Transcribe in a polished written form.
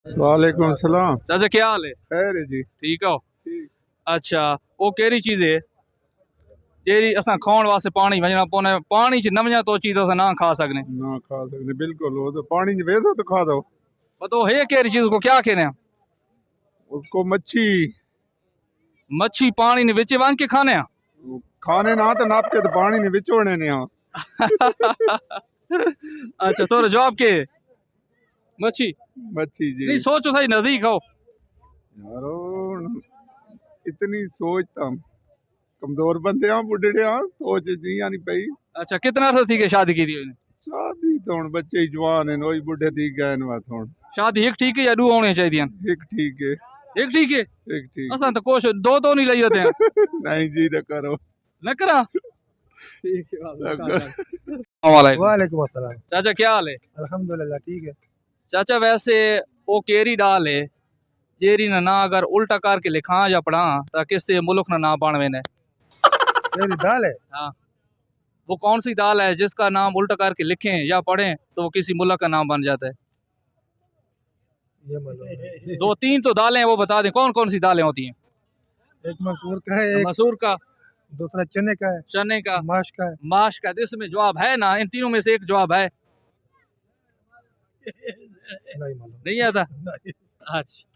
वालेकुम सलाम। चाचा क्या हाल है? खैर है जी। ठीक हो? ठीक। अच्छा, वो केरी चीज है जेरी असां खाण वास्ते पानी वजना पौने, पानी च न वजना तो चीज असां ना खा सकने। ना खा सकते बिल्कुल, वो तो पानी च वेदो तो खा दो तो है केरी चीज को क्या कहने हैं? उसको। मच्छी। मच्छी पानी ने विच वांग के खाने हैं? खाने ना तो नाप के तो पानी ने विचोड़ने ने। हाँ। अच्छा, तो जवाब के मच्छी? मच्छी जी। नहीं सोचो सही, नजदीक हो। यारो इतनी सोच तो हम कमजोर बंदे हाँ, बुढ़े हाँ, सोच जी आनी पई। अच्छा, कितना अर्सा थी के शादी की थी? शादी तो हुण बच्चे ही जवान है, वही बुढ़े थी गए न हुण। शादी एक ठीक है या दो होने चाहिए? एक ठीक है। एक ठीक है। एक ठीक असां तो कोश दो तो नहीं लई होते हैं। है। नहीं जी न करो। न करा। ठीक है न कर। वालेकुम अस्सलाम। चाचा क्या हाल है? अल्हम्दुलिल्लाह ठीक है। चाचा वैसे वो केरी डाल है जेरी ना अगर उल्टा करके लिखा या पढ़ा तो किससे मुल्क ना बन वेने? तेरी दाल है। हाँ, वो कौन सी दाल है जिसका नाम उल्टा करके लिखें या पढ़ें तो वो किसी मुल्क का नाम बन जाता है? ये मालूम। दो तीन तो दालें हैं, वो बता दें कौन कौन सी दालें होती हैं? एक मसूर का है, एक मसूर का, दूसरा चने का है, चने का, माश का है। माश का। इसमें जवाब है ना, इन तीनों में से एक जवाब है। नहीं मालूम। नहीं आता? अच्छा।